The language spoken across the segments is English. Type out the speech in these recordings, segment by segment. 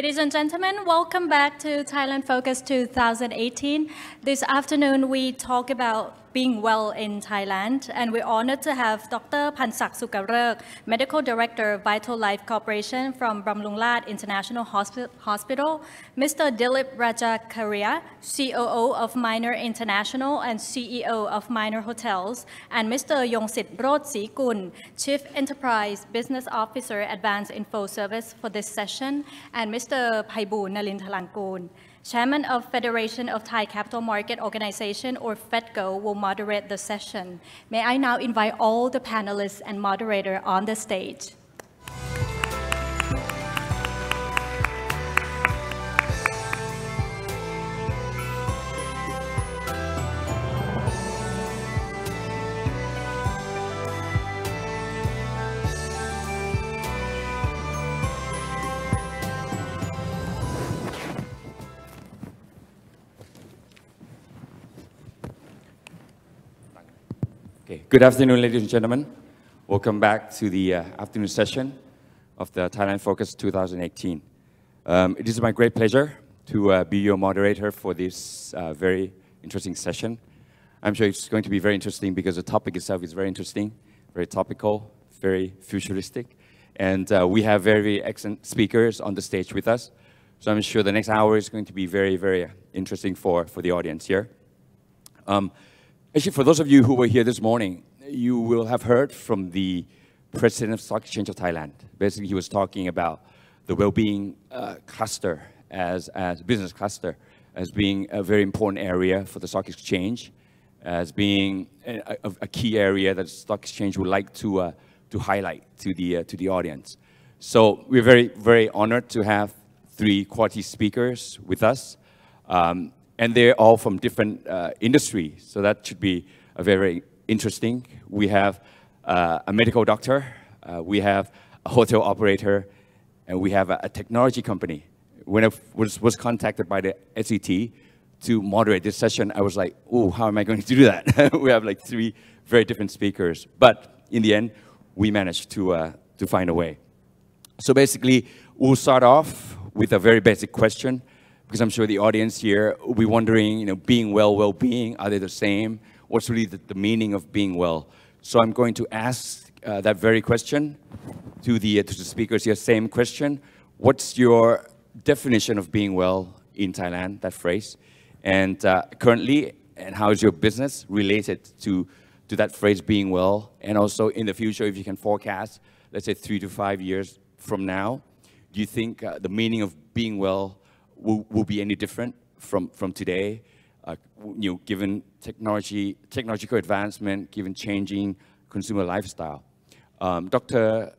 Ladies and gentlemen, welcome back to Thailand Focus 2018. This afternoon, we talk about being well in Thailand, and we're honored to have Dr. Pansak Sugkraroek, Medical Director of Vitallife Corporation from Bumrungrad International Hospital, Mr. Dillip Rajakarier, COO of Minor International and CEO of Minor Hotels, and Mr. Yongsit Rojsrikul, Chief Enterprise Business Officer, Advanced Info Service for this session, and Mr. Paiboon Nalinthrangkurn, Chairman of Federation of Thai Capital Market Organization, or FEDCO, will moderate the session. May I now invite all the panelists and moderator on the stage. Good afternoon, ladies and gentlemen. Welcome back to the afternoon session of the Thailand Focus 2018. It is my great pleasure to be your moderator for this very interesting session. I'm sure it's going to be very interesting because the topic itself is very interesting, very topical, very futuristic. And we have very excellent speakers on the stage with us. So I'm sure the next hour is going to be very, very interesting for the audience here. Actually, for those of you who were here this morning, you will have heard from the president of Stock Exchange of Thailand. Basically, he was talking about the well-being cluster as business cluster as being a very important area for the stock exchange, as being a key area that the stock exchange would like to highlight to the audience. So we're very, very honored to have three quality speakers with us. And they're all from different industries, so that should be very interesting. We have a medical doctor, we have a hotel operator, and we have a technology company. When I was contacted by the SET to moderate this session, I was like, oh, how am I going to do that? We have like three very different speakers. But in the end, we managed to find a way. So basically, we'll start off with a very basic question, because I'm sure the audience here will be wondering, being well, well-being, are they the same? What's really the meaning of being well? So I'm going to ask that very question to the speakers here, same question. What's your definition of being well in Thailand, that phrase? And currently, and how is your business related to that phrase, being well? And also in the future, if you can forecast, let's say 3 to 5 years from now, do you think the meaning of being well will be any different from today, given technological advancement, given changing consumer lifestyle? Dr.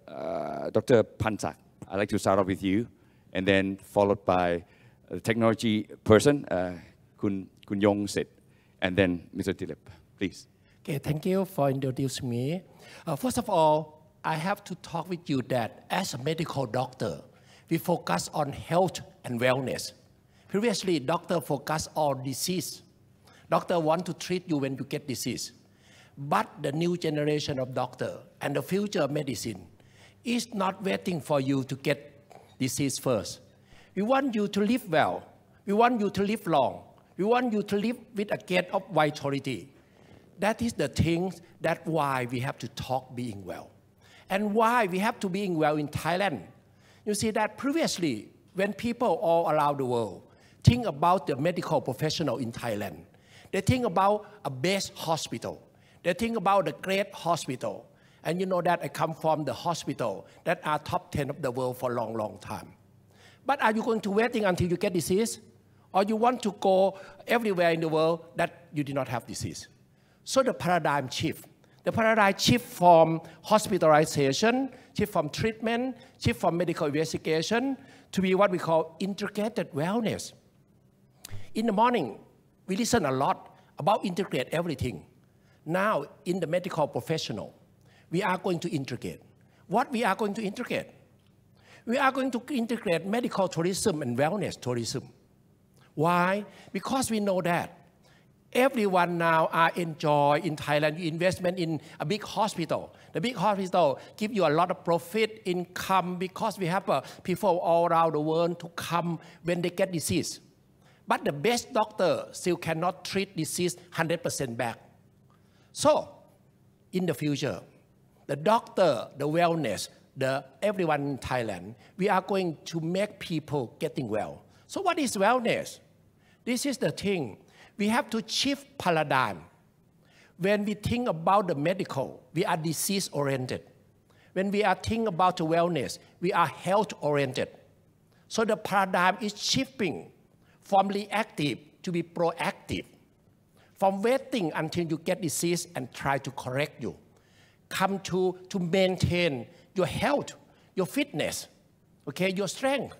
Pansak, I'd like to start off with you, and then followed by the technology person, Kun Yongsit, and then Mr. Dillip, please. Okay, thank you for introducing me. First of all, I have to talk with you that as a medical doctor, we focus on health and wellness. Previously, doctor focus on disease. Doctor want to treat you when you get disease. But the new generation of doctor and the future medicine is not waiting for you to get disease first. We want you to live well. We want you to live long. We want you to live with a gate of vitality. That is the thing that why we have to talk being well. And why we have to being well in Thailand. You see that previously, when people all around the world think about the medical professional in Thailand, they think about a best hospital. They think about the great hospital. And you know that I come from the hospital that are top 10 of the world for a long, long time. But are you going to waiting until you get disease? Or you want to go everywhere in the world that you do not have disease? So the paradigm shift. The paradigm shift from hospitalization, shift from treatment, shift from medical investigation to be what we call integrated wellness. In the morning, we listen a lot about integrate everything. Now, in the medical professional, we are going to integrate. What we are going to integrate? We are going to integrate medical tourism and wellness tourism. Why? Because we know that Everyone now are enjoy in Thailand investment in a big hospital. The big hospital give you a lot of profit, income, because we have people all around the world to come when they get disease. But the best doctor still cannot treat disease 100% back. So, in the future, the doctor, the wellness, everyone in Thailand, we are going to make people getting well. So what is wellness? This is the thing. We have to shift paradigm. When we think about the medical, we are disease-oriented. When we are thinking about the wellness, we are health-oriented. So the paradigm is shifting from reactive to be proactive. From waiting until you get disease and try to correct you. Come to maintain your health, your fitness, okay, your strength,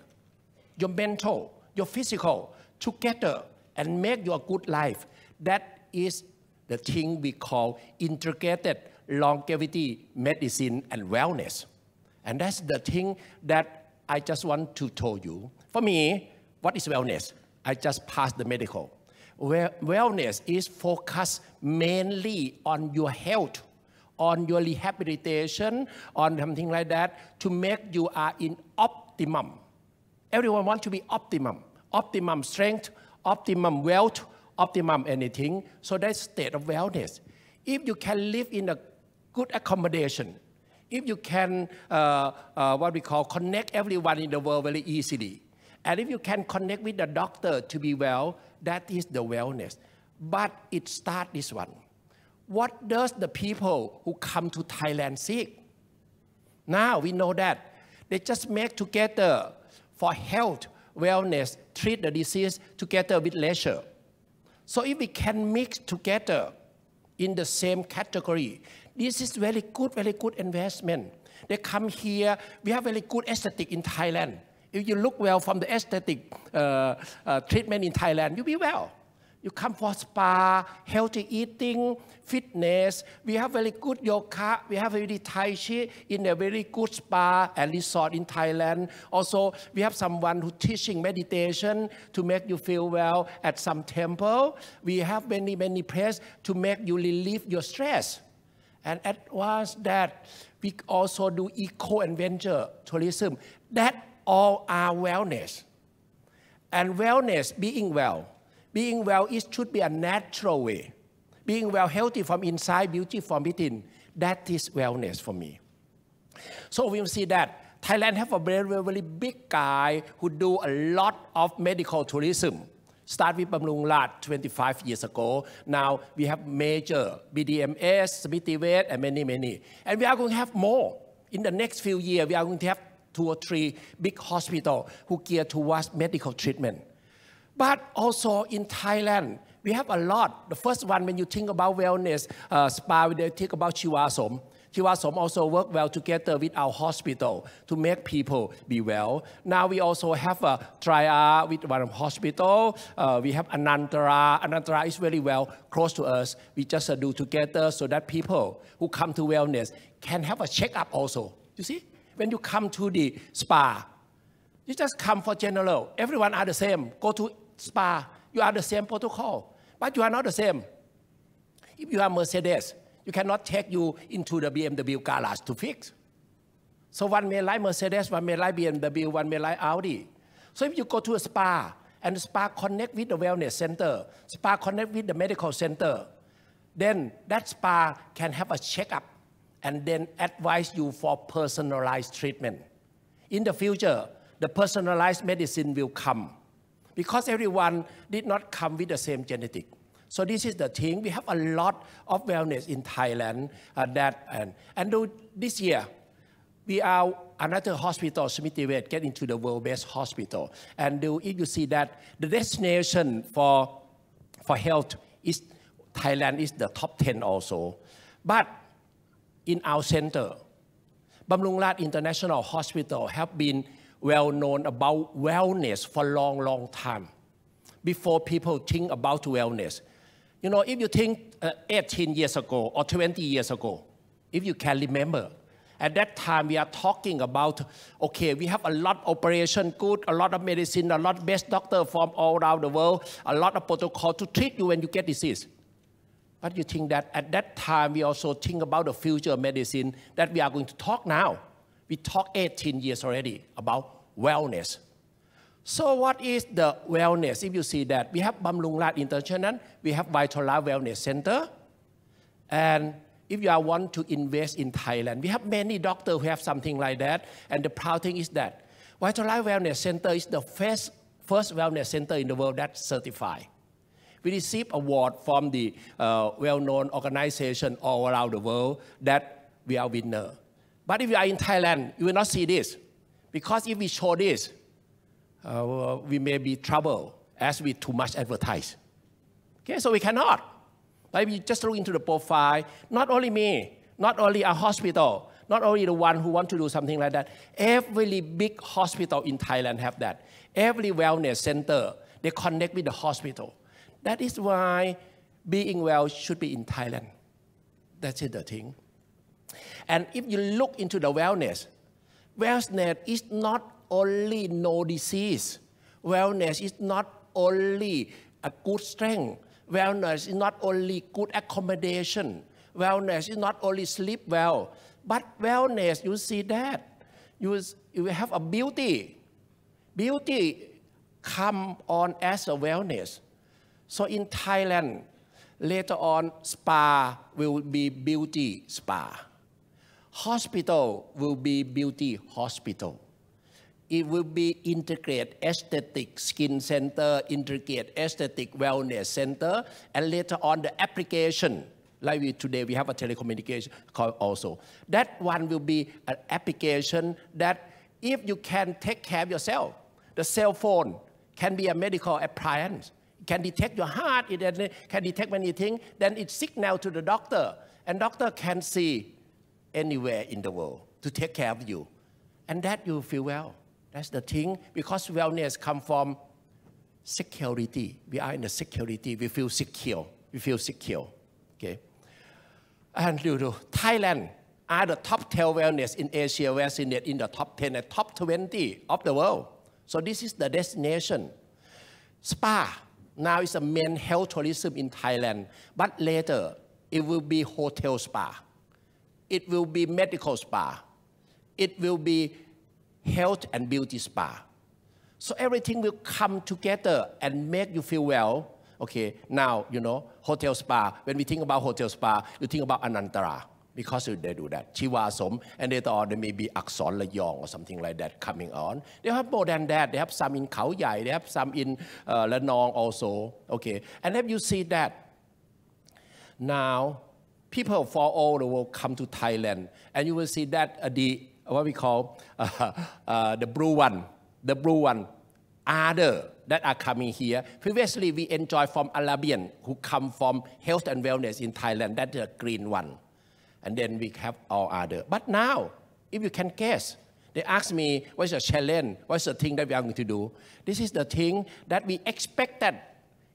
your mental, your physical, together and make your good life. That is the thing we call integrated longevity medicine and wellness. And that's the thing that I just want to tell you. For me, what is wellness? I just passed the medical. Wellness is focused mainly on your health, on your rehabilitation, on something like that, to make you are in optimum. Everyone wants to be optimum. Optimum strength, optimum wealth, optimum anything. So that's state of wellness. If you can live in a good accommodation, if you can, what we call, connect everyone in the world very easily, and if you can connect with the doctor to be well, that is the wellness. But it starts this one. What does the people who come to Thailand seek? Now we know that they just make together for health, wellness, treat the disease together with leisure. So if we can mix together in the same category, this is very good investment. They come here, we have very good aesthetic in Thailand. If you look well from the aesthetic treatment in Thailand, you'll be well. You come for spa, healthy eating, fitness. We have very good yoga. We have very Tai Chi in a very good spa and resort in Thailand. Also, we have someone who teaching meditation to make you feel well at some temple. We have many places to make you relieve your stress. And at once that, we also do eco-adventure tourism. That all are wellness. And wellness, being well. Being well, it should be a natural way. Being well, healthy from inside, beauty from within. That is wellness for me. So we'll see that Thailand have a very big guy who do a lot of medical tourism. Start with Bumrungrad 25 years ago. Now we have major BDMS, Smithwicket, and many. And we are going to have more. In the next few years, we are going to have 2 or 3 big hospitals who gear towards medical treatment. But also in Thailand, we have a lot. The first one, when you think about wellness, spa, they think about Chiwasom. Chiwasom also work well together with our hospital to make people be well. Now we also have a triad with one hospital. We have Anantara. Anantara is very well close to us. We just do together so that people who come to wellness can have a checkup also. You see, when you come to the spa, you just come for general. Everyone are the same. Go to spa, you are the same protocol, but you are not the same. If you are Mercedes, you cannot take you into the BMW garage to fix. So one may like Mercedes, one may like BMW, one may like Audi. So if you go to a spa, and the spa connect with the wellness center, spa connect with the medical center, then that spa can have a checkup and then advise you for personalized treatment. In the future, the personalized medicine will come because everyone did not come with the same genetic. So this is the thing. We have a lot of wellness in Thailand and this year, we are another hospital, Smithwicket, get into the world-best hospital. And if you see that the destination for health is Thailand is the top 10 also. But in our center, Bumrungrad International Hospital have been well known about wellness for a long time before people think about wellness. You know, if you think 18 years ago or 20 years ago, if you can remember, At that time, we are talking about, okay, we have a lot of operation, good, a lot of medicine, a lot of best doctor from all around the world, a lot of protocol to treat you when you get disease. But you think that at that time, we also think about the future of medicine that we are going to talk now. We talked 18 years already about wellness. So what is the wellness? If you see that, we have Bumrungrad International, we have Vitallife Wellness Center, and if you want to invest in Thailand, we have many doctors who have something like that, and the proud thing is that Vitallife Wellness Center is the first wellness center in the world that's certified. We receive award from the well-known organization all around the world that we are winner. But if you are in Thailand, you will not see this, because if we show this, we may be trouble as we too much advertise. Okay, so we cannot. But if you just look into the profile, not only me, not only a hospital, not only the one who want to do something like that, every big hospital in Thailand have that. Every wellness center, they connect with the hospital. That is why being well should be in Thailand. That's it, the thing. And if you look into the wellness is not only no disease. Wellness is not only a good strength. Wellness is not only good accommodation. Wellness is not only sleep well. But wellness, you see that. You have a beauty. Beauty come on as a wellness. So in Thailand, later on, spa will be beauty spa. Hospital will be beauty hospital. It will be integrated aesthetic skin center, integrated aesthetic wellness center, and later on the application, like today we have a telecommunication call also. That one will be an application that if you can take care of yourself, the cell phone can be a medical appliance. It can detect your heart, it can detect many things, then it signal to the doctor, and doctor can see anywhere in the world to take care of you. And that you feel well. That's the thing, because wellness comes from security. We are in the security, we feel secure. We feel secure, okay? And Thailand are the top 10 wellness in Asia, we're in the top 10 and top 20 of the world. So this is the destination. Spa, now is a main health tourism in Thailand, but later it will be hotel spa. It will be medical spa. It will be health and beauty spa. So everything will come together and make you feel well. Okay, now, hotel spa. When we think about hotel spa, you think about Anantara, because they do that. Chiwasom, and later on there may be Akson Layong or something like that coming on. They have more than that. They have some in Khao Yai, they have some in Lanong also. Okay, and then you see that now people from all the world come to Thailand, and you will see that what we call the blue one, other that are coming here. Previously, we enjoy from Arabian who come from health and wellness in Thailand. That's the green one. And then we have all other. But now, if you can guess, they ask me, what's the challenge? What's the thing that we are going to do? This is the thing that we expected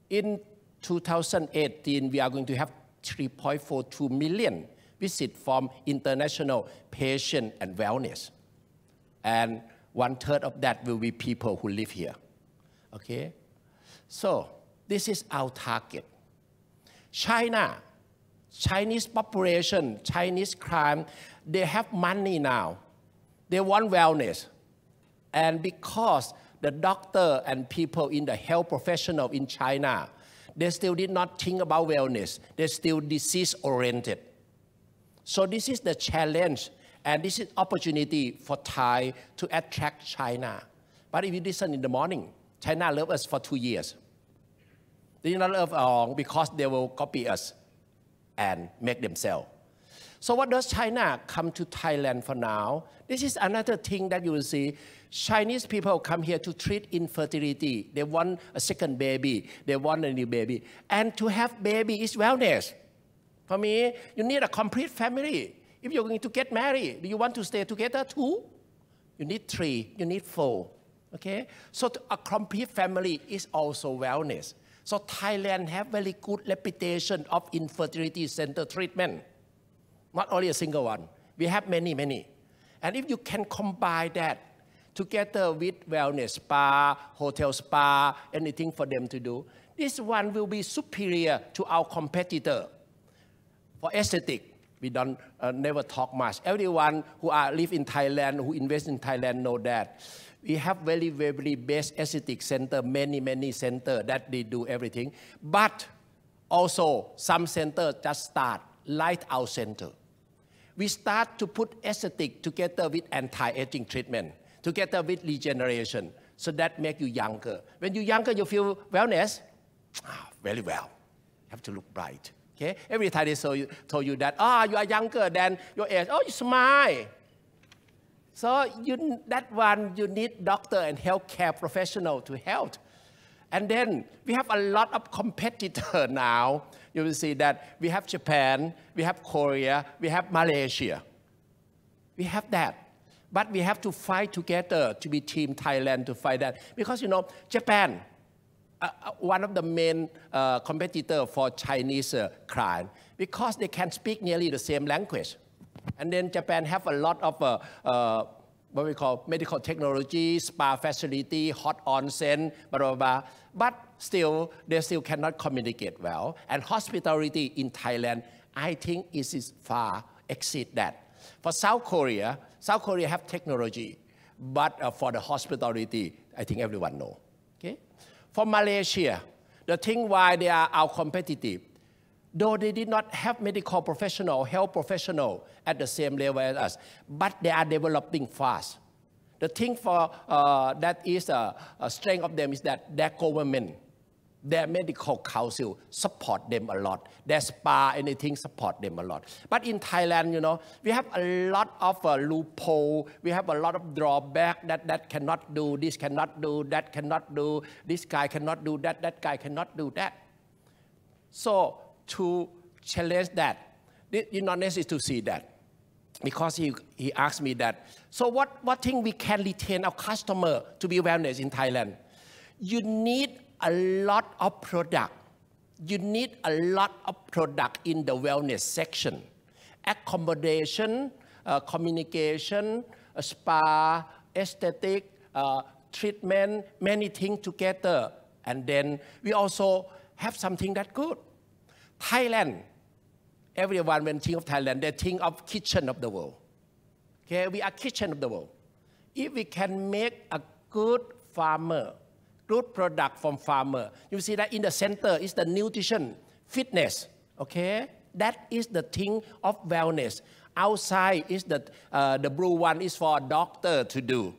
in 2018. We are going to have 3.42 million visit from international patient and wellness. And 1/3 of that will be people who live here. Okay? So, this is our target. Chinese population, Chinese crime, they have money now. They want wellness. And because the doctor and people in the health professional in China, they still did not think about wellness. They're still disease-oriented. So this is the challenge, and this is opportunity for Thai to attract China. But if you listen in the morning, China loved us for 2 years. They did not love us because they will copy us and make themselves. So what does China come to Thailand for now? This is another thing that you will see. Chinese people come here to treat infertility. They want a second baby. They want a new baby. And to have baby is wellness. For me, you need a complete family. If you're going to get married, do you want to stay together 2? You need 3, you need 4. Okay? So a complete family is also wellness. So Thailand have very good reputation of infertility center treatment. Not only a single one. We have many. And if you can combine that together with wellness spa, hotel spa, anything for them to do, this one will be superior to our competitor. For aesthetic, we don't never talk much. Everyone who live in Thailand, who invest in Thailand know that. We have very best aesthetic center, many center that they do everything. But also some center just start, like our center. We start to put aesthetic together with anti-aging treatment, together with regeneration, so that make you younger. When you're younger, you feel wellness, very well. You have to look bright. Okay? Every time they told you that, you are younger than your age, you smile. So that one, you need doctor and healthcare professional to help. And then we have a lot of competitor now. You will see that we have Japan, we have Korea, we have Malaysia. We have that. But we have to fight together to be Team Thailand to fight that. Because, Japan, one of the main competitor for Chinese client, because they can speak nearly the same language. And then Japan have a lot of what we call medical technology, spa facility, hot onsen, blah, blah, blah. But still, they still cannot communicate well. And hospitality in Thailand, I think is far exceed that. For South Korea have technology. But for the hospitality, I think everyone know. Okay? For Malaysia, the thing why they are our competitive, though they did not have medical professional, health professional at the same level as us, but they are developing fast. The thing for that is a strength of them is that their government, their medical council support them a lot. Their spa, anything support them a lot. But in Thailand, we have a lot of loophole. We have a lot of drawback that cannot do, this cannot do, that cannot do, this guy cannot do that, that guy cannot do that. So to challenge that, next is to see that. Because he asked me that, so what thing we can retain our customer to be wellness in Thailand? You need a lot of product. You need a lot of product in the wellness section. Accommodation, communication, spa, aesthetic, treatment, many things together. And then we also have something that's good. Thailand, everyone when think of Thailand, they think of kitchen of the world. Okay, we are kitchen of the world. If we can make a good farmer, good product from farmer, you see that in the center is the nutrition, fitness. Okay, that is the thing of wellness. Outside is the blue one is for a doctor to do,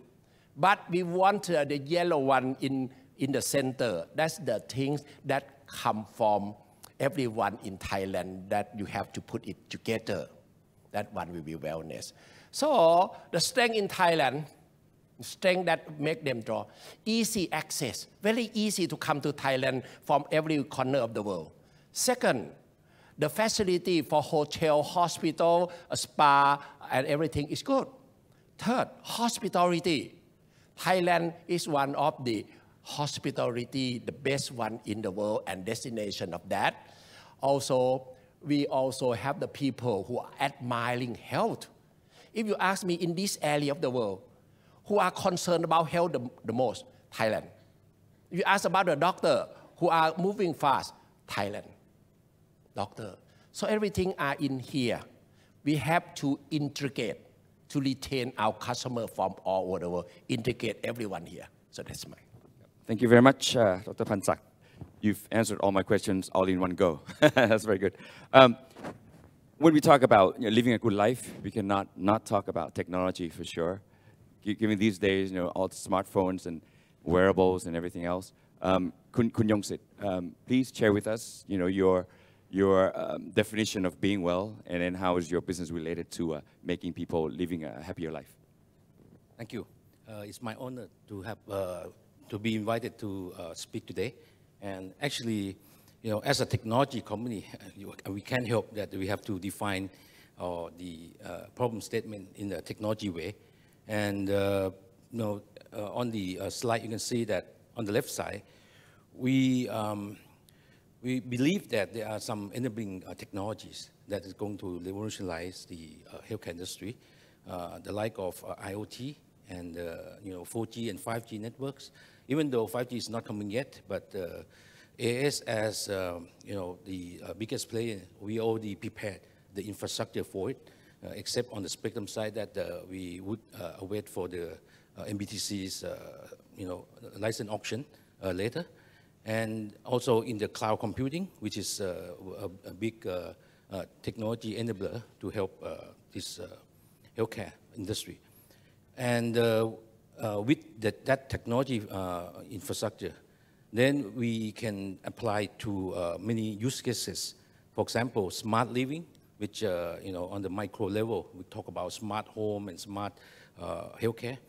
but we want the yellow one in the center. That's the things that come from everyone in Thailand that you have to put it together. That one will be wellness. So the strength in Thailand, strength that make them draw, easy access, very easy to come to Thailand from every corner of the world. Second, the facility for hotel, hospital, a spa, and everything is good. Third, hospitality. Thailand is one of the hospitality, the best one in the world and destination of that. Also, we also have the people who are admiring health. If you ask me in this area of the world, who are concerned about health the most? Thailand. If you ask about the doctor who are moving fast, Thailand. Doctor. So everything are in here. We have to integrate to retain our customer from all over the world. Integrate everyone here. So that's mine. Thank you very much, Dr. Pansak. You've answered all my questions all in one go. That's very good. When we talk about living a good life, we cannot not talk about technology for sure. Given these days, all the smartphones and wearables and everything else. Kun Yongsit, please share with us, your definition of being well, and then how is your business related to making people living a happier life? Thank you. It's my honor to have to be invited to speak today. And actually, as a technology company, we can't help that we have to define the problem statement in a technology way. And on the slide, you can see that on the left side, we we believe that there are some enabling technologies that is going to revolutionize the healthcare industry, the like of IoT and 4G and 5G networks. Even though 5G is not coming yet, but AIS as the biggest player, we already prepared the infrastructure for it, except on the spectrum side that we would await for the MBTC's license auction later. And also in the cloud computing, which is a big technology enabler to help this healthcare industry. And with that technology infrastructure, then we can apply to many use cases. For example, smart living, which on the micro level, we talk about smart home and smart healthcare.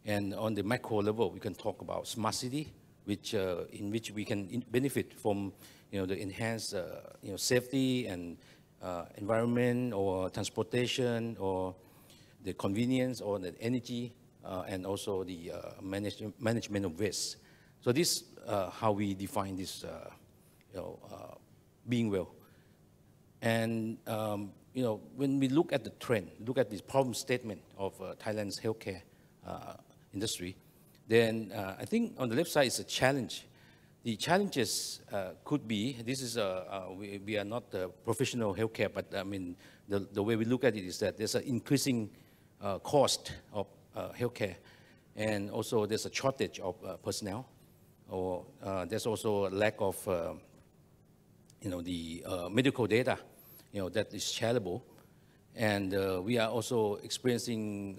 And on the macro level, we can talk about smart city, in which we can benefit from the enhanced safety and environment or transportation or the convenience or the energy and also the management of waste. So this how we define this being well. And when we look at the trend, look at this problem statement of Thailand's healthcare industry, then I think on the left side is a challenge. The challenges could be, this is, we are not professional healthcare, but I mean, the way we look at it is that there's an increasing cost of healthcare, and also there's a shortage of personnel, or there's also a lack of, the medical data, that is shareable. And we are also experiencing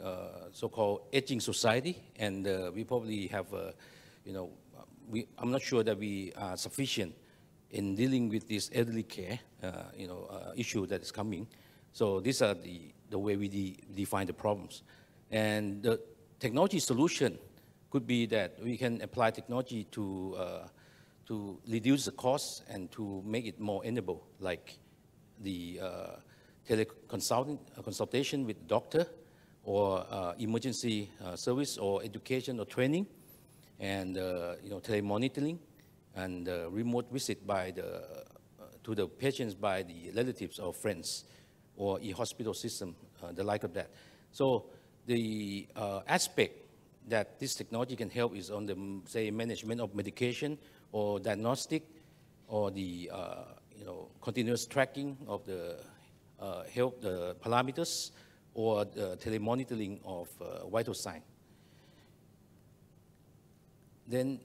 so-called aging society, and we probably have, I'm not sure that we are sufficient in dealing with this elderly care, issue that is coming. So these are the way we define the problems. And the technology solution could be that we can apply technology to reduce the costs and to make it more enable, like the teleconsultation with doctor, or emergency service, or education or training, and telemonitoring, and remote visit by to the patients by the relatives or friends, or e-hospital system, the like of that. So the aspect that this technology can help is on the, say, management of medication or diagnostic, or the continuous tracking of the health parameters, or the telemonitoring of vital sign. Then,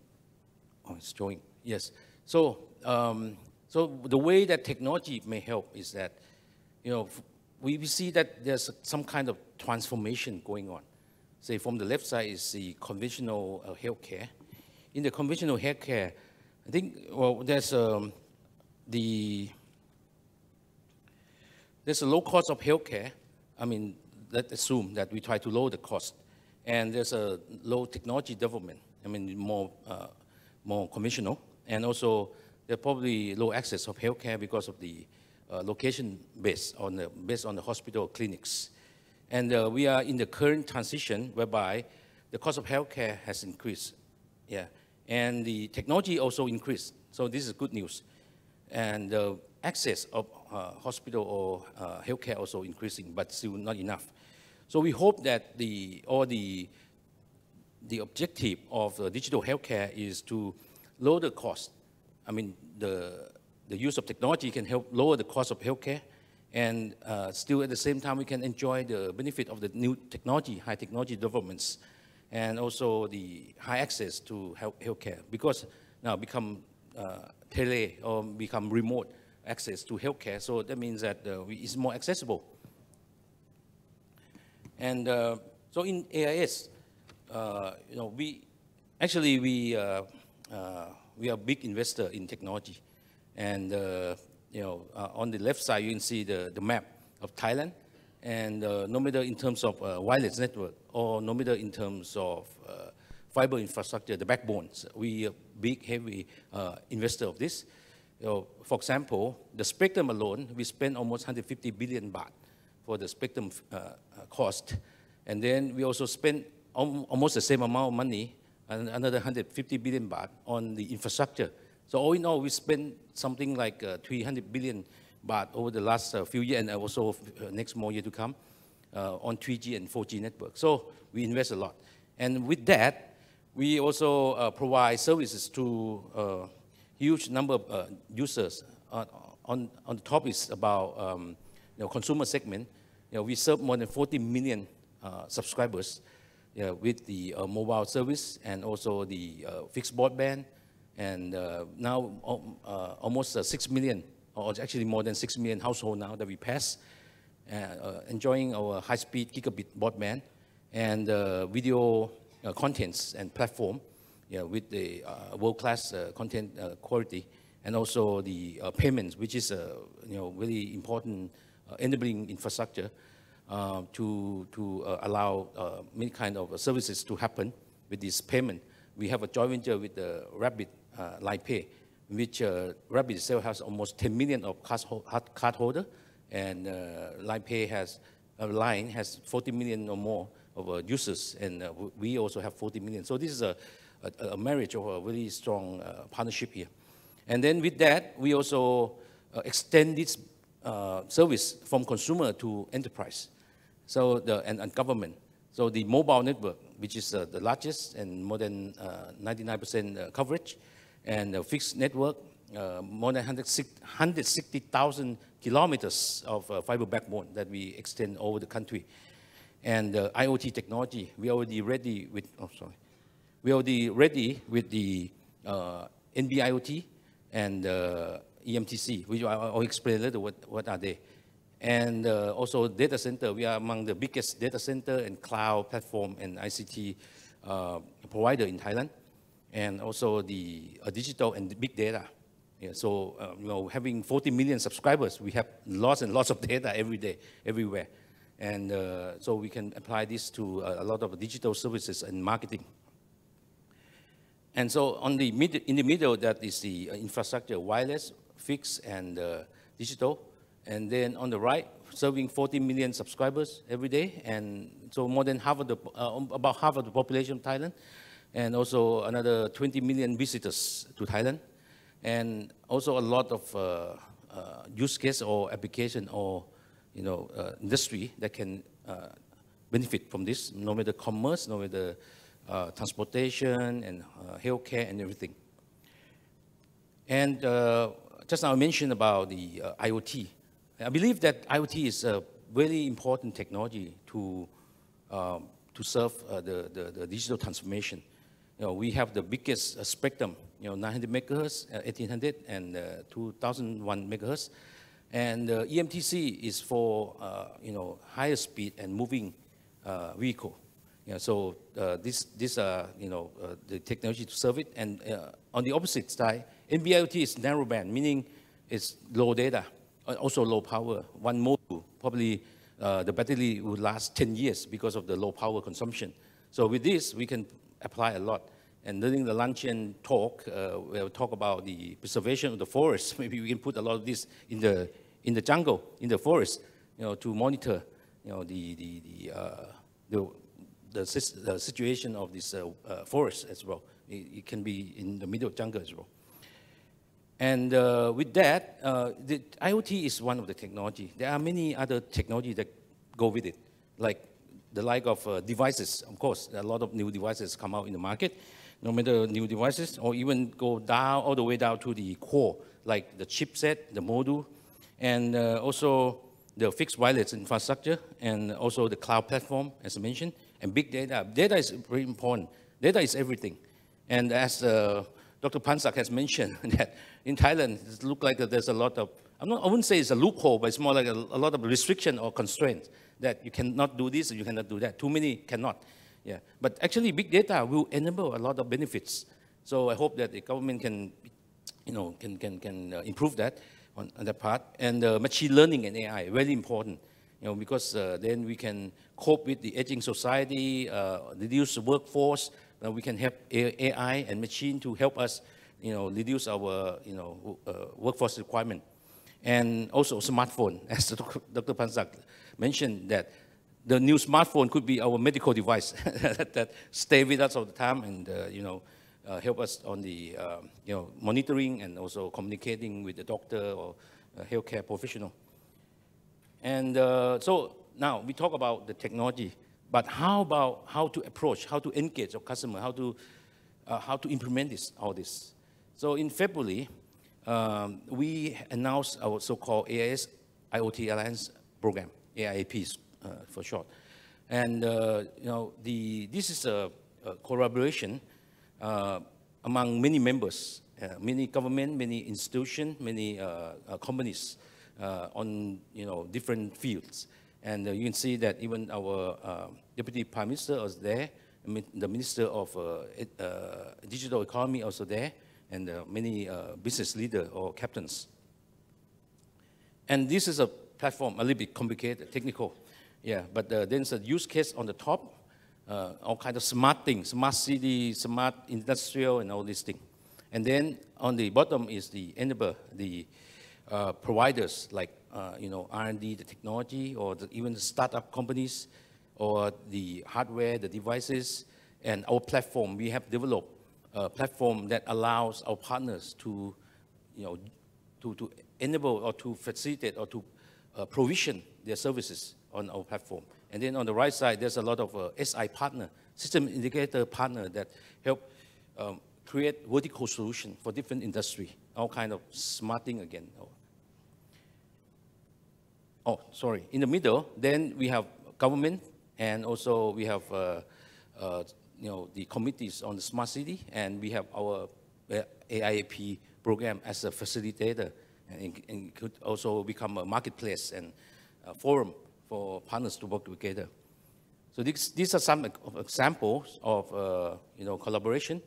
it's showing, yes. So, so the way that technology may help is that, we see that there's some kind of transformation going on. Say, from the left side is the conventional healthcare. In the conventional healthcare, I think, well, there's a low cost of healthcare. I mean, let's assume that we try to lower the cost. And there's a low technology development. I mean, more conventional. And also, there's probably low access of healthcare because of the location based on the hospital clinics. And we are in the current transition whereby the cost of healthcare has increased. Yeah. And the technology also increased. So this is good news. And the access of hospital or healthcare also increasing, but still not enough. So we hope that the objective of digital healthcare is to lower the cost. I mean, the use of technology can help lower the cost of healthcare, and still at the same time we can enjoy the benefit of the new technology, high technology developments, and also the high access to healthcare, because now become tele or become remote access to healthcare. So that means that it's more accessible. And so in AIS, we are a big investor in technology. And on the left side, you can see the map of Thailand. And no matter in terms of wireless network, or no matter in terms of fiber infrastructure, the backbones, we are big, heavy investor of this. For example, the spectrum alone, we spend almost 150 billion baht for the spectrum cost. And then we also spend almost the same amount of money, another 150 billion baht, on the infrastructure So all in all, we spent something like 300 billion baht over the last few years, and also next more year to come, on 3G and 4G network. So we invest a lot. And with that, we also provide services to huge number of users. On the top is about consumer segment. We serve more than 40 million subscribers with the mobile service and also the fixed broadband. And now almost 6 million, or actually more than 6 million households now that we pass, enjoying our high-speed gigabit broadband and video contents and platform with the world-class content quality, and also the payments, which is a really important enabling infrastructure to allow many kind of services to happen with this payment. We have a joint venture with the Rabbit Line Pay, which Rabbit itself has almost 10 million of cardholder, and Line Pay has Line has 40 million or more of users, and we also have 40 million. So this is a marriage of a really strong partnership here. And then with that, we also extend this service from consumer to enterprise, so and government. So the mobile network, which is the largest and more than 99% coverage, and the fixed network, more than 160,000 kilometers of fiber backbone that we extend over the country. And IoT technology, we already ready with, we already ready with the NB-IoT and EMTC, which I'll explain later what are they. And also data center, we are among the biggest data center and cloud platform and ICT provider in Thailand. And also the digital and big data. Yeah, so having 40 million subscribers, we have lots and lots of data every day, everywhere. And so we can apply this to a lot of digital services and marketing. And so in the middle, that is the infrastructure, wireless, fixed, and digital. And then on the right, serving 40 million subscribers every day. And so more than half of the, about half of the population of Thailand. And also another 20 million visitors to Thailand. And also a lot of use case or application or industry that can benefit from this, no matter commerce, no matter transportation and healthcare and everything. And just now I mentioned about the IoT. I believe that IoT is a very important technology to serve the digital transformation. We have the biggest spectrum, 900 megahertz, 1800, and 2001 megahertz. And EMTC is for higher speed and moving vehicle. So these are the technology to serve it. And on the opposite side, NB-IoT is narrowband, meaning it's low data, also low power. One module, probably the battery will last 10 years because of the low power consumption. So with this, we can apply a lot. And during the luncheon talk, we'll talk about the preservation of the forest. Maybe we can put a lot of this in the jungle, in the forest, to monitor, the situation of this forest as well. It can be in the middle of jungle as well. And with that, the IoT is one of the technology. There are many other technology that go with it, like of devices. Of course, there are a lot of new devices come out in the market. No matter new devices, or even go down all the way down to the core, like the chipset, the module, and also the fixed wireless infrastructure, and also the cloud platform, as I mentioned, and big data. Data is very important. Data is everything. And as Dr. Pansak has mentioned, that in Thailand, it looks like there's a lot of, I wouldn't say it's a loophole, but it's more like a lot of restriction or constraints that you cannot do this and you cannot do that. Too many cannot. Yeah. But actually, big data will enable a lot of benefits. So I hope that the government can, can improve that on that part. And machine learning and AI, very important, because then we can cope with the aging society, reduce the workforce. We can have AI and machine to help us, reduce our, workforce requirement. And also smartphone, as Dr. Pansak mentioned, that the new smartphone could be our medical device that stay with us all the time and, help us on the monitoring and also communicating with the doctor or healthcare professional. And so now we talk about the technology, but how about how to approach, how to engage our customer, how to implement all this. So in February, we announced our so-called AIS IoT Alliance program, AIAP for short. And this is a collaboration among many members, many government, many institutions, many companies on different fields. And you can see that even our Deputy Prime Minister was there, the Minister of Digital Economy also there, and many business leaders or captains. And this is a platform, a little bit complicated, technical, yeah, but there's a use case on the top, all kind of smart things, smart city, smart industrial, and all these things. And then on the bottom is the enabler, the providers like R&D, the technology, or even the startup companies, or the hardware, the devices, and our platform. We have developed a platform that allows our partners to, to enable or to facilitate or to provision their services on our platform. And then on the right side, there's a lot of SI partner, system integrator partner that help create vertical solution for different industry, all kind of smart thing again. Oh, sorry. In the middle, then we have government, and also we have the committees on the smart city, and we have our AIAP program as a facilitator, and it could also become a marketplace and a forum for partners to work together. So these are some examples of collaboration.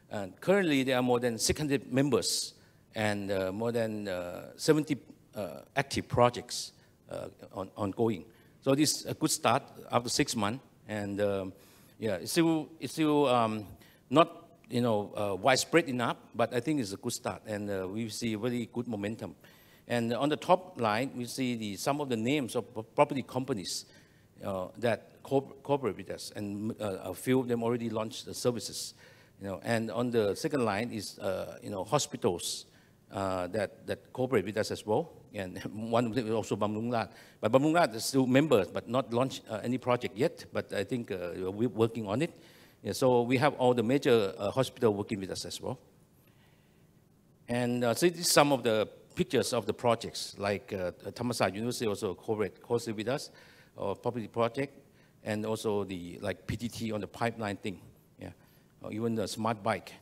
And currently, there are more than 600 members and more than 70 active projects ongoing. So this is a good start after 6 months, and yeah, it's still not widespread enough, but I think it's a good start, and we see very good momentum. And on the top line, we see some of the names of property companies that cooperate with us, and a few of them already launched the services. And on the second line is hospitals that cooperate with us as well. And one of them is also Bumrungrad. But Bumrungrad is still members, but not launched any project yet. But I think we're working on it. Yeah, so we have all the major hospitals working with us as well. And so this is some of the pictures of the projects, like Thammasat University also cooperate closely with us, or property project, and also the PTT on the pipeline thing, yeah, or even the smart bike.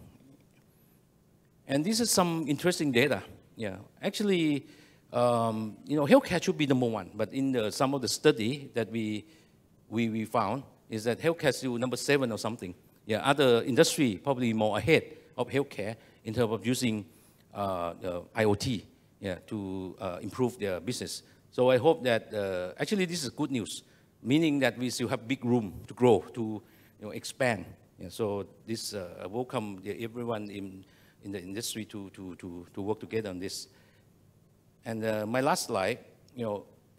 And this is some interesting data. Yeah, actually, healthcare should be number one, but in some of the study that we found is that healthcare is still number 7 or something. Yeah, other industry probably more ahead of healthcare in terms of using IoT, yeah, to improve their business. So I hope that actually this is good news, meaning that we still have big room to grow, to expand. Yeah, so this welcome everyone in the industry to work together on this. And my last slide,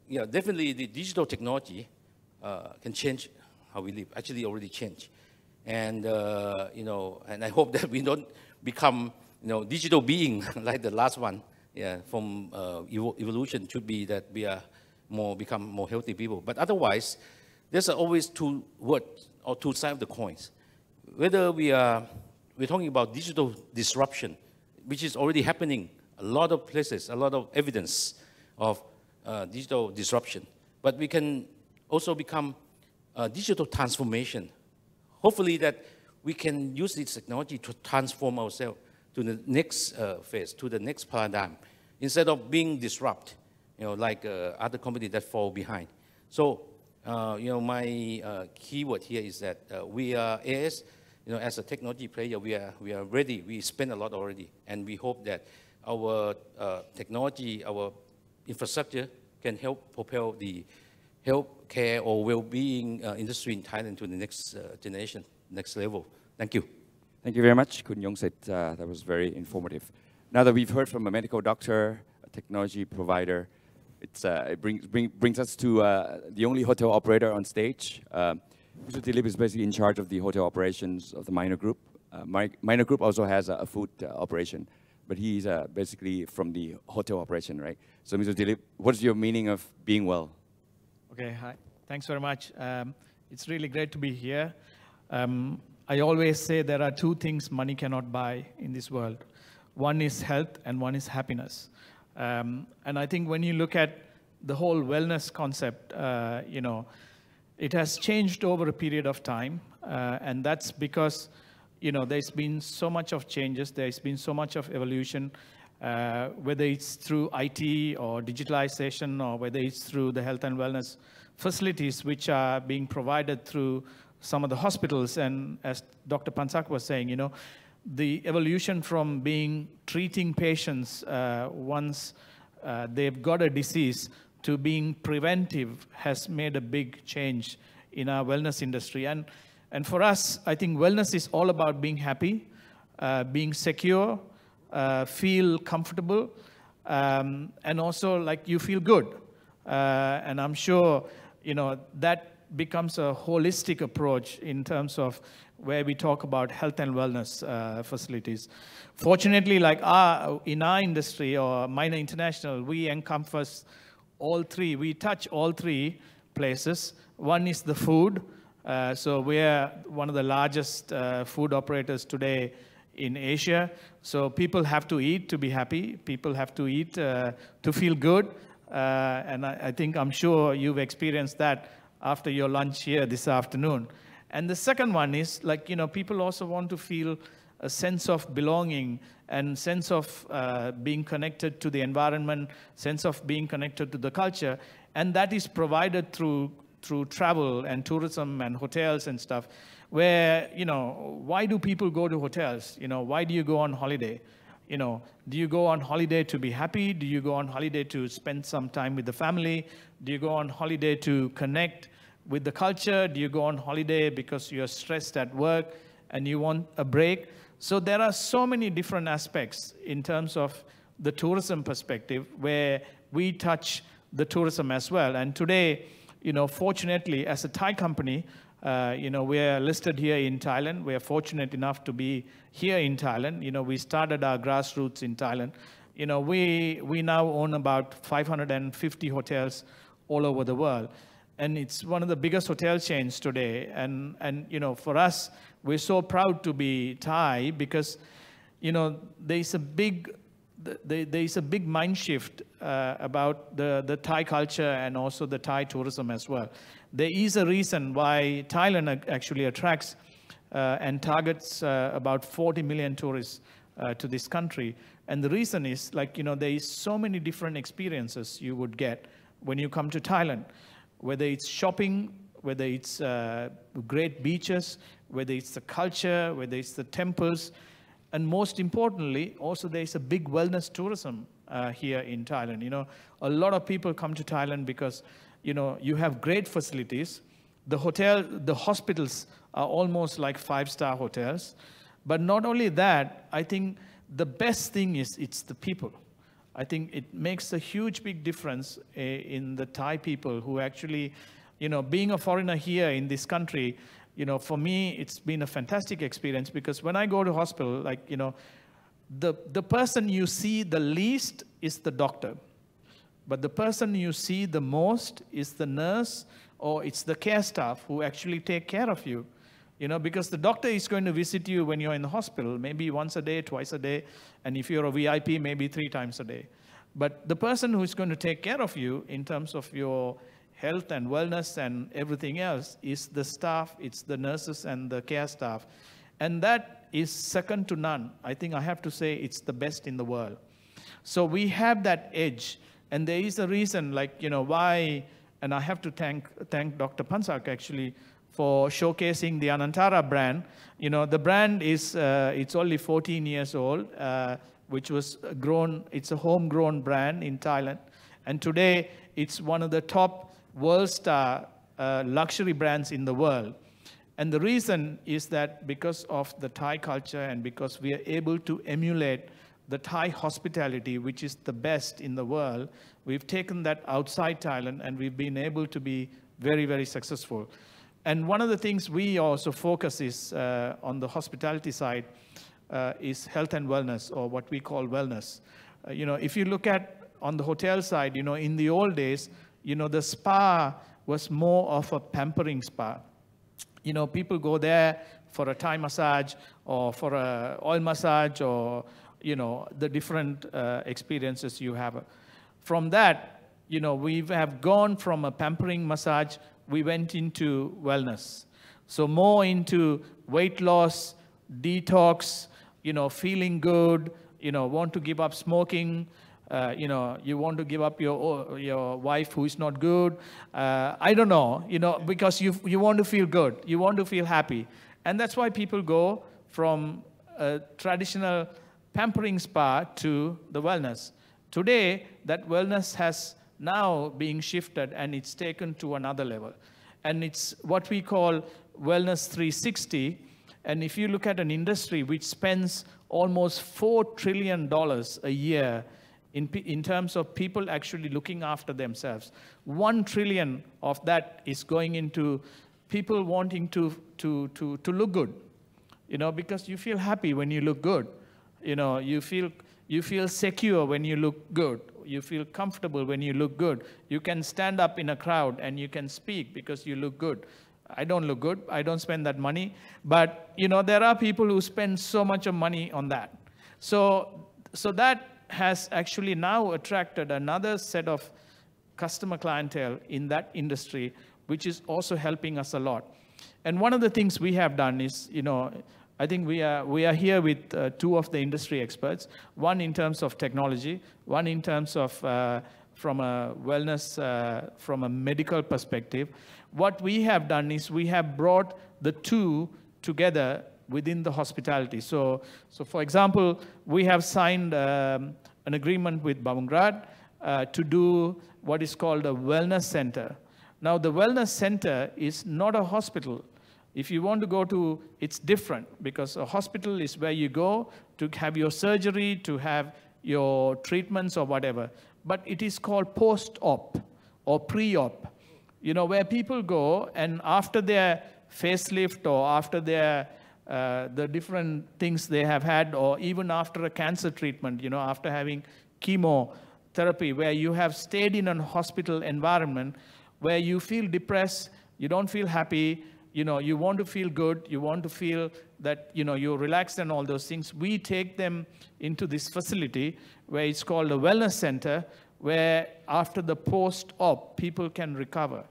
definitely the digital technology can change how we live. Actually, already changed. And and I hope that we don't become digital being like the last one. Yeah, from evolution should be that we are become more healthy people. But otherwise, there's always two words or two sides of the coins. Whether we're talking about digital disruption, which is already happening a lot of places, a lot of evidence of digital disruption. But we can also become digital transformation. Hopefully that we can use this technology to transform ourselves to the next phase, to the next paradigm, instead of being disrupted, like other companies that fall behind. So, my keyword here is that we are as a technology player, we are ready. We spend a lot already, and we hope that our technology, our infrastructure can help propel the healthcare or well-being industry in Thailand to the next generation, next level. Thank you. Thank you very much, Kun Yongsit. That was very informative. Now that we've heard from a medical doctor, a technology provider, it brings us to the only hotel operator on stage. Mr. Dillip is basically in charge of the hotel operations of the minor group. minor group also has a food operation, but he's basically from the hotel operation, right? So Mr. Dillip, what's your meaning of being well? Okay, hi. Thanks very much. It's really great to be here. I always say there are two things money cannot buy in this world. One is health and one is happiness. And I think when you look at the whole wellness concept, you know, it has changed over a period of time. And that's because, you know, there's been so much of changes. There's been so much of evolution, whether it's through IT or digitalization or whether it's through the health and wellness facilities which are being provided through some of the hospitals. And as Dr. Pansak was saying, you know, the evolution from treating patients once they've got a disease to being preventive has made a big change in our wellness industry. And for us, I think wellness is all about being happy, being secure, feel comfortable, and also like you feel good. And I'm sure, you know, that becomes a holistic approach in terms of where we talk about health and wellness facilities. Fortunately, like in our industry or Minor International, we encompass all three. We touch all three places. One is the food. So we're one of the largest food operators today in Asia. So people have to eat to be happy. People have to eat to feel good. And I'm sure you've experienced that after your lunch here this afternoon. And the second one is, like, you know, people also want to feel a sense of belonging and sense of being connected to the environment, sense of being connected to the culture. And that is provided through travel and tourism and hotels and stuff, where, you know, why do people go to hotels? You know, why do you go on holiday? You know, do you go on holiday to be happy? Do you go on holiday to spend some time with the family? Do you go on holiday to connect with the culture? Do you go on holiday because you're stressed at work and you want a break? So there are so many different aspects in terms of the tourism perspective where we touch the tourism as well. And today, you know, fortunately, as a Thai company, you know, we're listed here in Thailand. We're fortunate enough to be here in Thailand. You know, we started our grassroots in Thailand. You know, we now own about 550 hotels all over the world. And it's one of the biggest hotel chains today. And you know, for us, we're so proud to be Thai because, you know, there's a big mind shift about the Thai culture and also the Thai tourism as well. There is a reason why Thailand actually attracts and targets about 40 million tourists to this country. And the reason is, like, you know, there is so many different experiences you would get when you come to Thailand, whether it's shopping, whether it's great beaches, whether it's the culture, whether it's the temples. And most importantly, also there's a big wellness tourism here in Thailand. You know, a lot of people come to Thailand because, you know, you have great facilities. The hospitals are almost like 5-star hotels. But not only that, I think the best thing is it's the people. I think it makes a huge, big difference in the Thai people who actually, you know, being a foreigner here in this country, you know, for me, it's been a fantastic experience because when I go to hospital, like, you know, the person you see the least is the doctor. But the person you see the most is the nurse or it's the care staff who actually take care of you. You know, because the doctor is going to visit you when you're in the hospital, maybe once a day, twice a day, and if you're a VIP, maybe 3 times a day. But the person who is going to take care of you in terms of your health and wellness and everything else is the staff, it's the nurses and the care staff. And that is second to none. I think I have to say it's the best in the world. So we have that edge. And there is a reason, like, you know, why, and I have to thank Dr. Pansak actually for showcasing the Anantara brand. You know, the brand is, it's only 14 years old, which was grown, it's a homegrown brand in Thailand. And today, it's one of the top world star luxury brands in the world. And the reason is that because of the Thai culture and because we are able to emulate the Thai hospitality, which is the best in the world, we've taken that outside Thailand and we've been able to be very, very successful. And one of the things we also focus is on the hospitality side is health and wellness, or what we call wellness. If you look at on the hotel side, in the old days, the spa was more of a pampering spa. People go there for a Thai massage or for a oil massage, or, the different experiences you have. From that, we have gone from a pampering massage, we went into wellness. So more into weight loss, detox, feeling good, want to give up smoking, you want to give up your wife who is not good. I don't know, because you want to feel good. You want to feel happy. And that's why people go from a traditional pampering spa to the wellness. Today, that wellness has now being shifted, and it's taken to another level. And it's what we call Wellness 360. And if you look at an industry which spends almost $4 trillion a year in terms of people actually looking after themselves, 1 trillion of that is going into people wanting to look good, because you feel happy when you look good. You feel secure when you look good. You feel comfortable when you look good. You can stand up in a crowd and you can speak because you look good. I don't look good. I don't spend that money. But, there are people who spend so much of money on that. So that has actually now attracted another set of customer clientele in that industry, which is also helping us a lot. And one of the things we have done is, I think we are here with two of the industry experts, one in terms of technology, one in terms of from a wellness, from a medical perspective. What we have done is we have brought the two together within the hospitality. So for example, we have signed an agreement with Bumrungrad to do what is called a wellness center. Now, the wellness center is not a hospital. If you want to go to, it's different, because a hospital is where you go to have your surgery, to have your treatments or whatever. But it is called post-op or pre-op, where people go and after their facelift or after their the different things they have had, or even after a cancer treatment, after having chemotherapy, where you have stayed in a hospital environment where you feel depressed, you don't feel happy, you want to feel good, you want to feel that, you're relaxed and all those things. We take them into this facility where it's called a wellness center, where after the post-op, people can recover.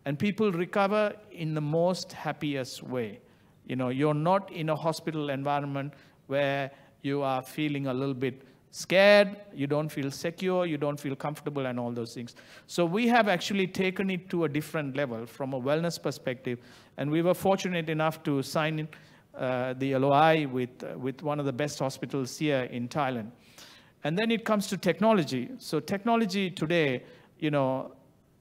And people recover in the most happiest way. You're not in a hospital environment where you are feeling a little bit scared, you don't feel secure, you don't feel comfortable, and all those things. So we have actually taken it to a different level from a wellness perspective, and we were fortunate enough to sign the LOI with one of the best hospitals here in Thailand. And then it comes to technology. So technology today,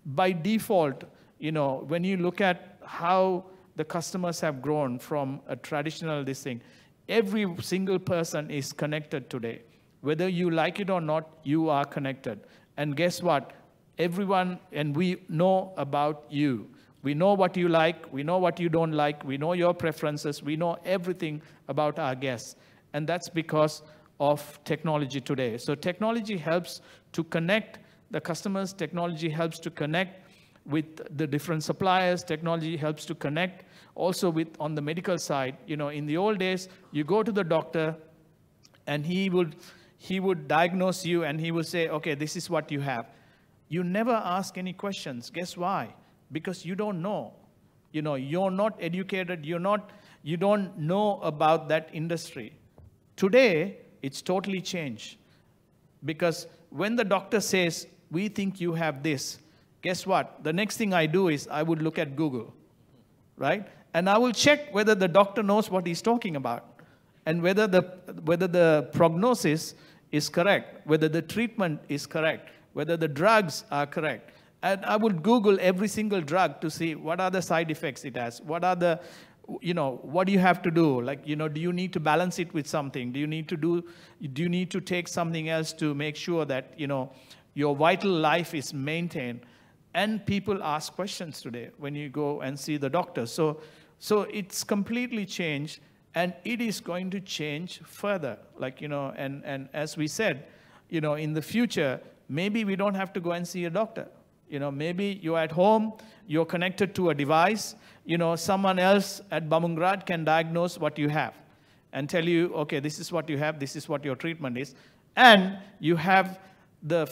by default, when you look at how the customers have grown from a traditional this thing, every single person is connected today. Whether you like it or not, you are connected. And guess what? Everyone, and we know about you. We know what you like, we know what you don't like, we know your preferences, we know everything about our guests. And that's because of technology today. So technology helps to connect the customers, technology helps to connect with the different suppliers, technology helps to connect also with on the medical side. In the old days, you go to the doctor and he would diagnose you and he would say, okay, this is what you have. You never ask any questions. Guess why? Because you don't know. You're not educated, you don't know about that industry. Today, it's totally changed. Because when the doctor says, we think you have this, guess what? The next thing I do is I would look at Google, right? And I will check whether the doctor knows what he's talking about, and whether the prognosis is correct, whether the treatment is correct, whether the drugs are correct. And I would Google every single drug to see what are the side effects it has, what are the, what do you have to do? Like, do you need to balance it with something? Do you need to take something else to make sure that, your vital life is maintained? And people ask questions today when you go and see the doctor. So it's completely changed, and it is going to change further. Like, and as we said, in the future, maybe we don't have to go and see a doctor. Maybe you're at home, you're connected to a device, someone else at Bumrungrad can diagnose what you have and tell you, okay, this is what you have, this is what your treatment is. And you have the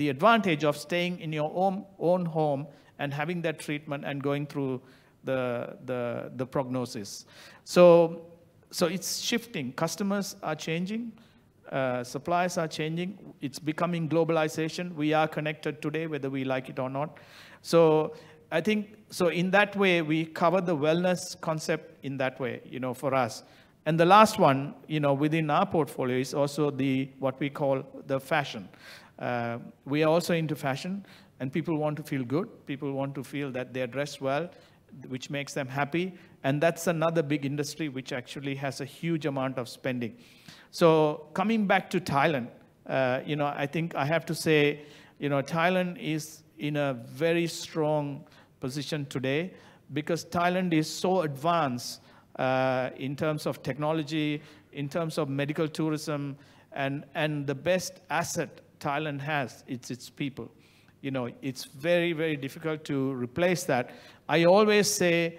advantage of staying in your own home and having that treatment and going through the prognosis. So it's shifting. Customers are changing. Suppliers are changing. It's becoming globalization. We are connected today, whether we like it or not. So I think, so in that way, we cover the wellness concept in that way, for us. And the last one, within our portfolio is also what we call the fashion. We are also into fashion, and people want to feel good. People want to feel that they're dressed well, which makes them happy. And that's another big industry which actually has a huge amount of spending. So coming back to Thailand, I think I have to say, Thailand is in a very strong position today because Thailand is so advanced in terms of technology, in terms of medical tourism, and the best asset Thailand has, it's its people. It's very, very difficult to replace that. I always say,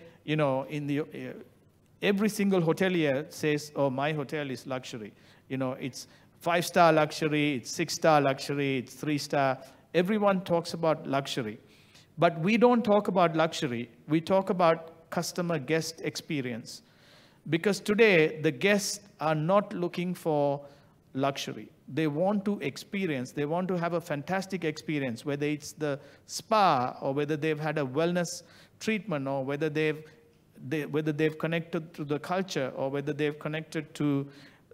every single hotelier says, oh, my hotel is luxury. It's 5-star luxury, it's 6-star luxury, it's 3-star. Everyone talks about luxury. But we don't talk about luxury. We talk about customer guest experience. Because today, the guests are not looking for luxury. They want to experience, they want to have a fantastic experience, whether it's the spa or whether they've had a wellness treatment or whether they've connected to the culture or whether they've connected to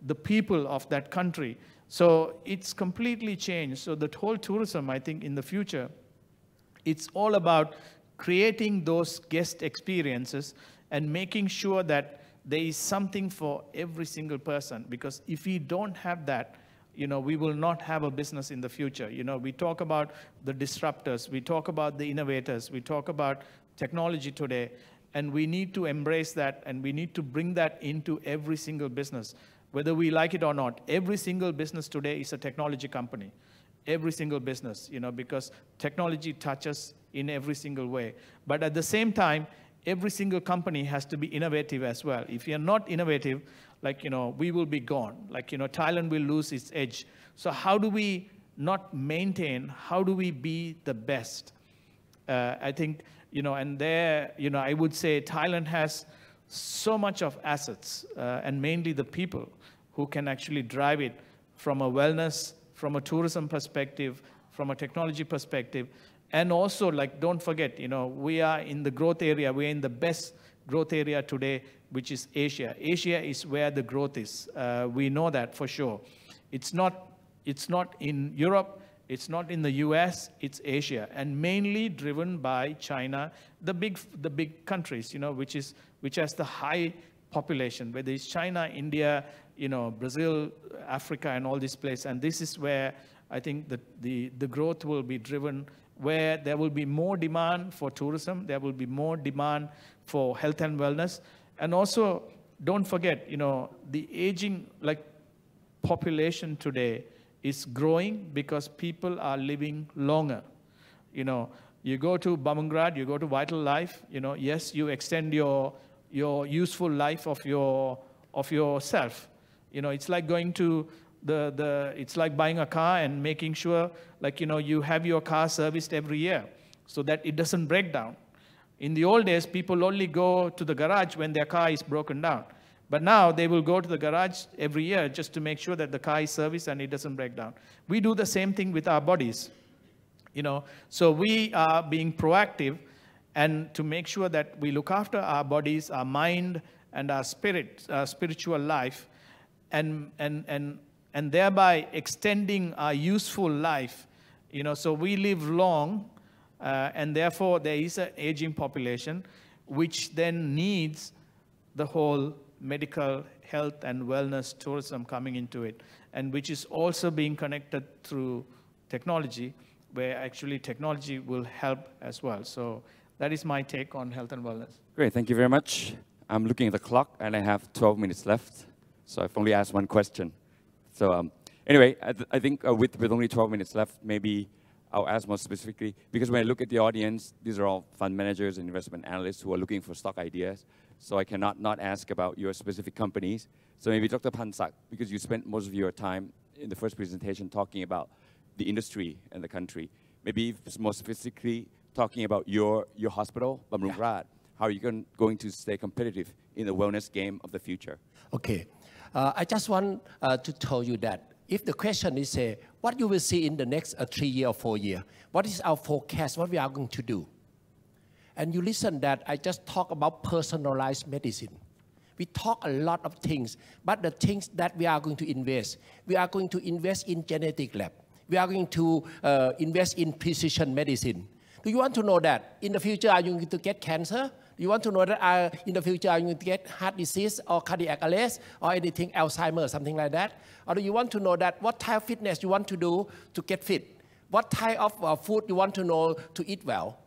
the people of that country. So it's completely changed. So that whole tourism, I think, in the future, it's all about creating those guest experiences and making sure that there is something for every single person. Because if we don't have that, we will not have a business in the future. We talk about the disruptors, we talk about the innovators, we talk about technology today, and we need to embrace that, and we need to bring that into every single business. Whether we like it or not, every single business today is a technology company. Every single business, because technology touches in every single way. But at the same time, every single company has to be innovative as well. If you're not innovative, we will be gone. Thailand will lose its edge. So how do we not maintain, how do we be the best? I think, and there, I would say Thailand has so much of assets, and mainly the people who can actually drive it from a wellness, from a tourism perspective, from a technology perspective. And also, don't forget, we are in the growth area. We're in the best growth area today, which is Asia. Asia is where the growth is. We know that for sure. It's not in Europe. It's not in the US. It's Asia, and mainly driven by China, the big countries, which has the high population, whether it's China, India, Brazil, Africa, and all these places. And this is where I think the growth will be driven, where there will be more demand for tourism, there will be more demand for health and wellness. And also, don't forget, the aging population today is growing because people are living longer. You go to Bumrungrad, you go to Vitallife, yes, you extend your useful life of yourself. It's like going to it's like buying a car and making sure, you have your car serviced every year so that it doesn't break down. In the old days, people only go to the garage when their car is broken down. But now they will go to the garage every year just to make sure that the car is serviced and it doesn't break down. We do the same thing with our bodies. So we are being proactive and to make sure that we look after our bodies, our mind, and our spirit, our spiritual life, and thereby extending our useful life. So we live long, and therefore there is an aging population, which then needs the whole medical, health, and wellness tourism coming into it, and which is also being connected through technology. where actually technology will help as well. So that is my take on health and wellness. Great, thank you very much. I'm looking at the clock, and I have 12 minutes left, so I've only asked one question. So anyway, I think with only 12 minutes left, maybe I'll ask more specifically, because when I look at the audience, these are all fund managers and investment analysts who are looking for stock ideas, so I cannot not ask about your specific companies. So maybe Dr. Pansak, because you spent most of your time in the first presentation talking about the industry and the country, maybe more specifically talking about your hospital, Bumrungrad. How are you going to stay competitive in the wellness game of the future? Okay. I just want to tell you that if the question is, what you will see in the next 3 years or 4 years, what is our forecast, what we are going to do? And you listen that I just talk about personalized medicine. We talk a lot of things, but the things that we are going to invest in genetic lab. We are going to invest in precision medicine. Do you want to know that in the future are you going to get cancer? Do you want to know that in the future are you going to get heart disease or cardiac arrest or anything, Alzheimer's, something like that? Or do you want to know that what type of fitness you want to do to get fit? What type of food you want to know to eat well?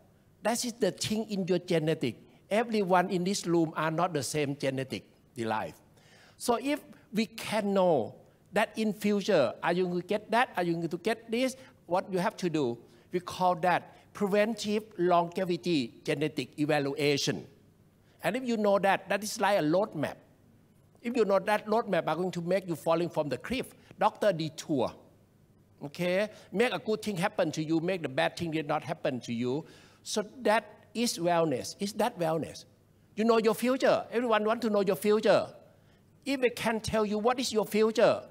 That is the thing in your genetic. Everyone in this room are not the same genetic life. So if we can know that in future, are you going to get that? Are you going to get this? What you have to do, we call that preventive longevity genetic evaluation. And if you know that, that is like a roadmap. If you know that roadmap are going to make you falling from the cliff, doctor detour. Okay? Make a good thing happen to you, make the bad thing did not happen to you. So that is wellness. Is that wellness? You know your future. Everyone wants to know your future. If we can tell you what is your future,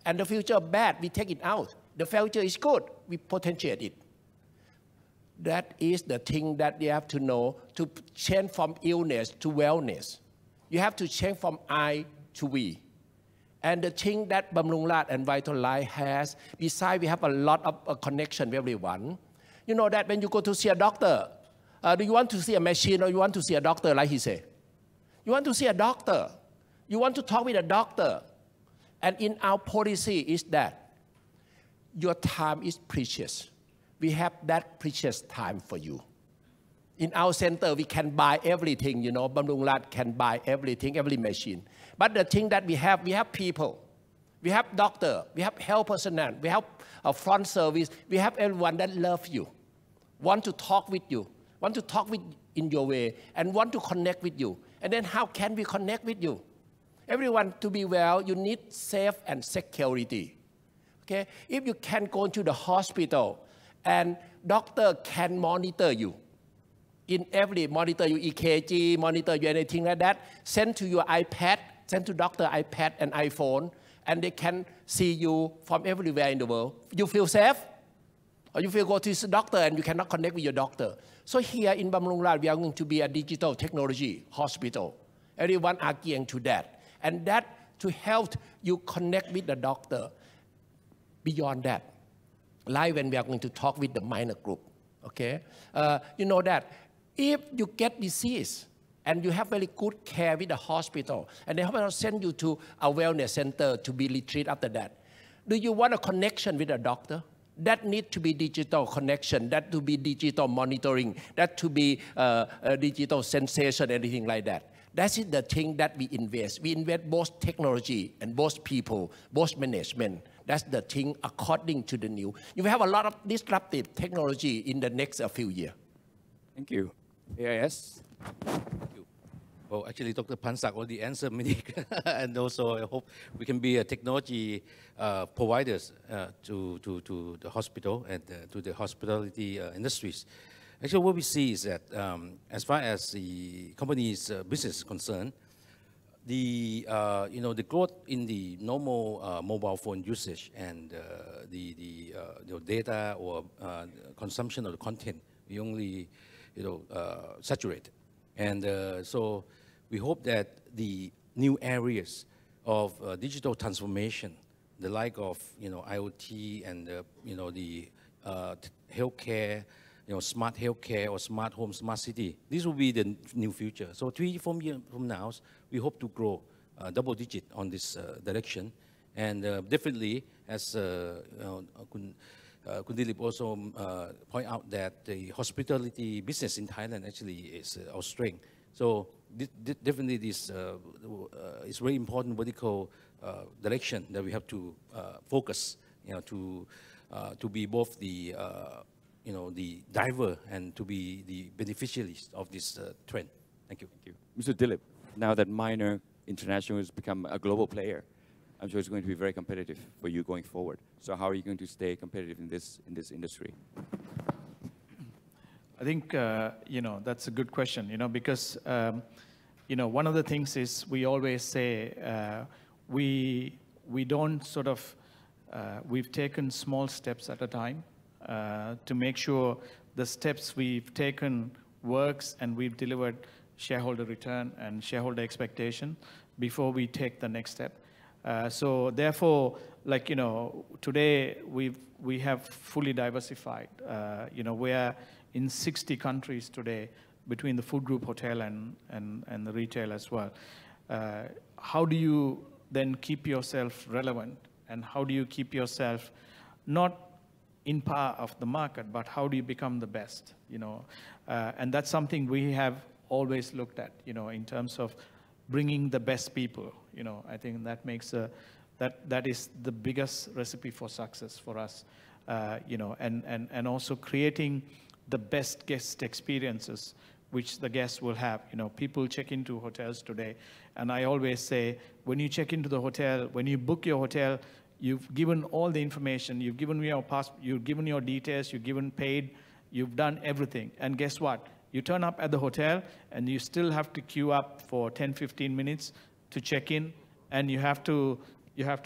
and the future bad, we take it out. The future is good, we potentiate it. That is the thing that you have to know to change from illness to wellness. You have to change from I to we. And the thing that Bumrungrad and Vitallife has, besides we have a lot of connection with everyone. You know that when you go to see a doctor, do you want to see a machine or you want to see a doctor, like he said? You want to see a doctor. You want to talk with a doctor. And in our policy is that your time is precious. We have that precious time for you. In our center, we can buy everything, you know, Bumrungrad can buy everything, every machine. But the thing that we have people. We have doctor, we have health personnel, we have a front service, we have everyone that love you, want to talk with you, want to talk with in your way, and want to connect with you. And then how can we connect with you? Everyone to be well, you need safe and security. Okay? If you can go into the hospital and doctor can monitor you, in every monitor your EKG, monitor you anything like that, send to your iPad, send to doctor iPad and iPhone, and they can see you from everywhere in the world. You feel safe? Or you feel go to the doctor and you cannot connect with your doctor. So here in Bumrungrad, we are going to be a digital technology hospital. Everyone are gearing to that. And that to help you connect with the doctor. Beyond that, like when we are going to talk with the minor group, okay? You know that if you get disease and you have very good care with the hospital, and the hospital send you to a wellness center to be treated after that, do you want a connection with a doctor? That need to be digital connection, that to be digital monitoring, that to be a digital sensation, anything like that. That is the thing that we invest. We invest both technology and both people, both management. That's the thing according to the new. You will have a lot of disruptive technology in the next few years. Thank you. AIS? Thank you. Well, actually, Dr. Pansak already answered many, and also I hope we can be a technology providers to the hospital and to the hospitality industries. Actually, what we see is that as far as the company's business is concerned, the the growth in the normal mobile phone usage and the data or consumption of the content, we only saturate, and so we hope that the new areas of digital transformation, the like of IoT and the healthcare, smart healthcare or smart home, smart city. This will be the new future. So 3-4 years from now, we hope to grow double digit on this direction. And definitely, as Khun Dillip also point out that the hospitality business in Thailand actually is our strength. So definitely this is very important vertical direction that we have to focus, to be both the the driver and to be the beneficiaries of this trend. Thank you. Thank you. Mr. Dillip, now that Minor International has become a global player, I'm sure it's going to be very competitive for you going forward. So how are you going to stay competitive in this industry? I think, that's a good question, because, one of the things is we always say we don't sort of, we've taken small steps at a time to make sure the steps we've taken works and we've delivered shareholder return and shareholder expectation before we take the next step. So therefore, today we have fully diversified. We are in 60 countries today between the food group, hotel, and the retail as well. How do you then keep yourself relevant, and how do you keep yourself not in par of the market, but how do you become the best? And that's something we have always looked at. In terms of bringing the best people. I think that makes that is the biggest recipe for success for us. And also creating the best guest experiences which the guests will have. People check into hotels today, and I always say, when you check into the hotel, when you book your hotel, you've given all the information, you've given your passport, you've given your details, you've given paid, you've done everything. And guess what? You turn up at the hotel, and you still have to queue up for 10, 15 minutes to check in, and you have to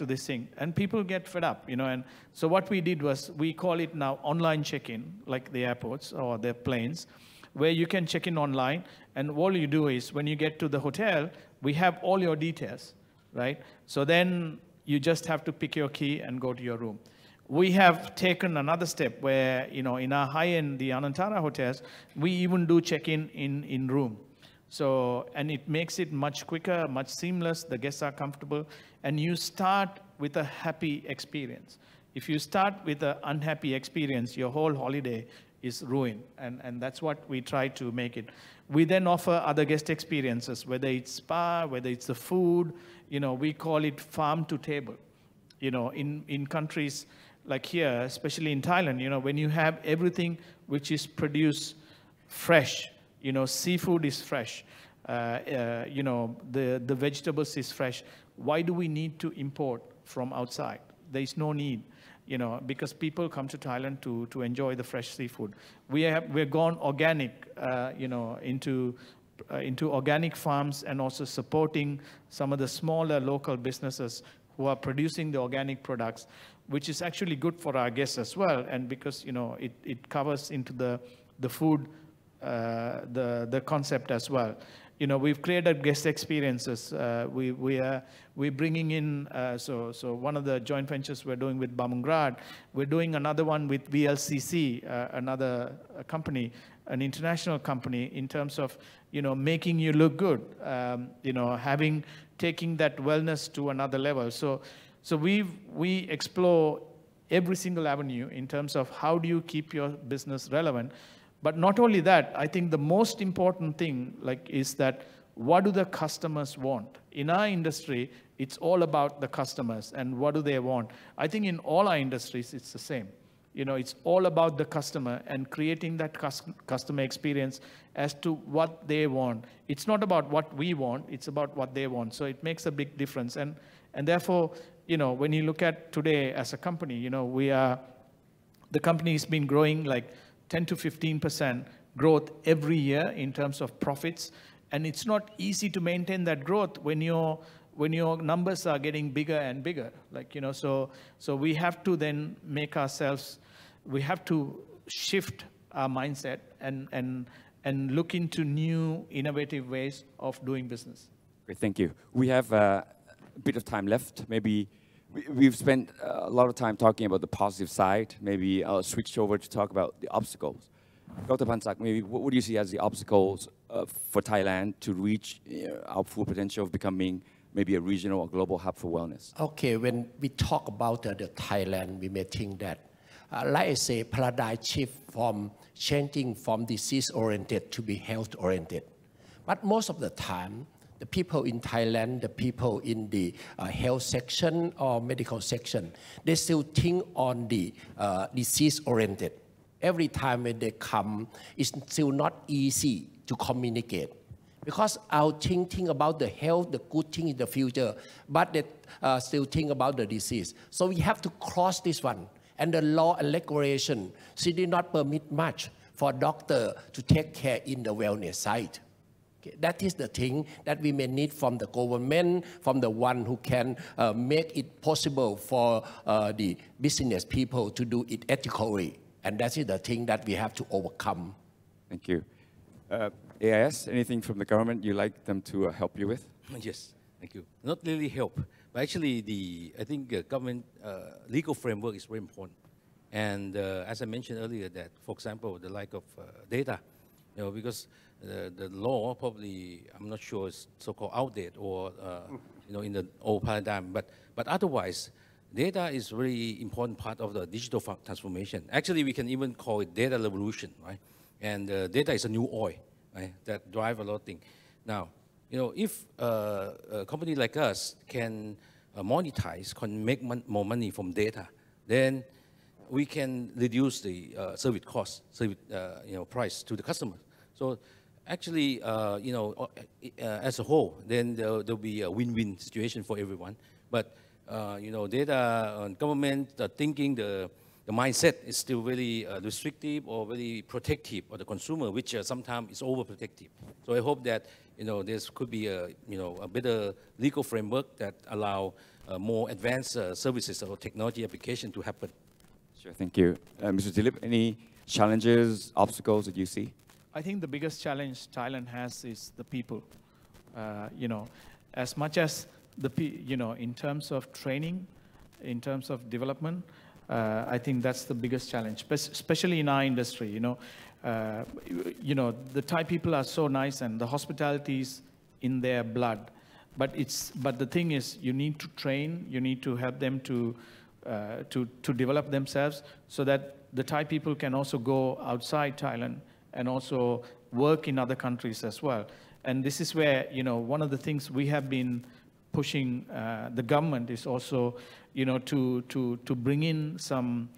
this thing. And people get fed up, And so what we did was, we call it now online check-in, like the airports or the planes, where you can check in online, and all you do is, when you get to the hotel, we have all your details, right? So then you just have to pick your key and go to your room. We have taken another step where, in our high-end, the Anantara hotels, we even do check-in in room. So, and it makes it much quicker, much seamless, the guests are comfortable, and you start with a happy experience. If you start with an unhappy experience, your whole holiday is ruined, and that's what we try to make it. We then offer other guest experiences, whether it's spa, whether it's the food, we call it farm to table. In countries like here, especially in Thailand, when you have everything which is produced fresh, seafood is fresh, the vegetables is fresh, why do we need to import from outside? There is no need, because people come to Thailand to enjoy the fresh seafood. We're gone organic, into organic farms, and also supporting some of the smaller local businesses who are producing the organic products, which is actually good for our guests as well. And because, it covers into the food, the concept as well. We've created guest experiences. We're bringing in, so one of the joint ventures we're doing with Bumrungrad, we're doing another one with VLCC, another company, an international company, in terms of, making you look good, taking that wellness to another level. So we explore every single avenue in terms of how do you keep your business relevant. But not only that, I think the most important thing is that, what do the customers want? In our industry, it's all about the customers and what do they want. I think in all our industries, it's the same. It's all about the customer and creating that customer experience as to what they want. It's not about what we want, it's about what they want. So it makes a big difference. And therefore, when you look at today as a company, the company has been growing 10 to 15% growth every year in terms of profits. And it's not easy to maintain that growth when your numbers are getting bigger and bigger. So we have to then make ourselves, we have to shift our mindset and look into new innovative ways of doing business. Great, thank you. We have a bit of time left. Maybe we've spent a lot of time talking about the positive side. Maybe I'll switch over to talk about the obstacles. Dr. Pansak, maybe what do you see as the obstacles for Thailand to reach our full potential of becoming maybe a regional or global hub for wellness? Okay, when we talk about the Thailand, we may think that like I say, paradigm shift from changing from disease-oriented to be health-oriented. But most of the time, the people in Thailand, the people in the health section or medical section, they still think on the disease-oriented. Every time when they come, it's still not easy to communicate. Because our think about the health, the good thing in the future, but they still think about the disease. So we have to cross this one. And the law and regulation still not permit much for a doctor to take care in the wellness side. Okay, that is the thing that we may need from the government, from the one who can make it possible for the business people to do it ethically. And that is the thing that we have to overcome. Thank you. AIS, anything from the government you'd like them to help you with? Yes, thank you. Not really help, but actually I think government legal framework is very important. And as I mentioned earlier, that for example, the lack of data, because the law probably, I'm not sure, is so-called outdated or in the old paradigm, but otherwise, data is a very important part of the digital transformation. Actually, we can even call it data revolution, right? And data is a new oil, right, that drive a lot of things. Now, if a company like us can monetize, can make more money from data, then we can reduce the service cost, service price to the customer. So actually, as a whole, then there'll be a win-win situation for everyone. But data government thinking, the mindset is still very restrictive or very protective of the consumer, which sometimes is overprotective. So I hope that there could be a better legal framework that allow more advanced services or technology application to happen. Sure, thank you. Mr. Dillip, any challenges, obstacles that you see? I think the biggest challenge Thailand has is the people. As much as in terms of training, in terms of development, I think that's the biggest challenge, especially in our industry. The Thai people are so nice, and the hospitality is in their blood. But the thing is, you need to train. You need to help them to develop themselves, so that the Thai people can also go outside Thailand and also work in other countries as well. And this is where one of the things we have been pushing the government is also, to bring in some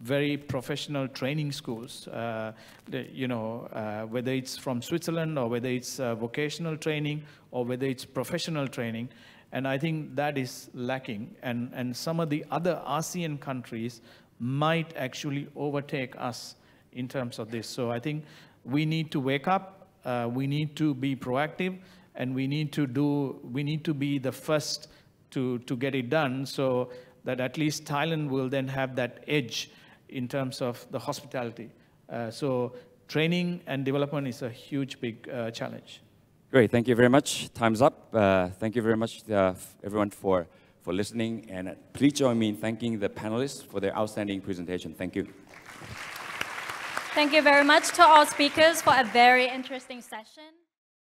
very professional training schools, whether it's from Switzerland or whether it's vocational training or whether it's professional training. And I think that is lacking. And some of the other ASEAN countries might actually overtake us in terms of this. So I think we need to wake up, we need to be proactive, and we need to be the first to get it done, so that at least Thailand will then have that edge in terms of the hospitality. So training and development is a huge, big challenge. Great, thank you very much. Time's up. Thank you very much, everyone, for listening. And please join me in thanking the panelists for their outstanding presentation. Thank you. Thank you very much to all speakers for a very interesting session.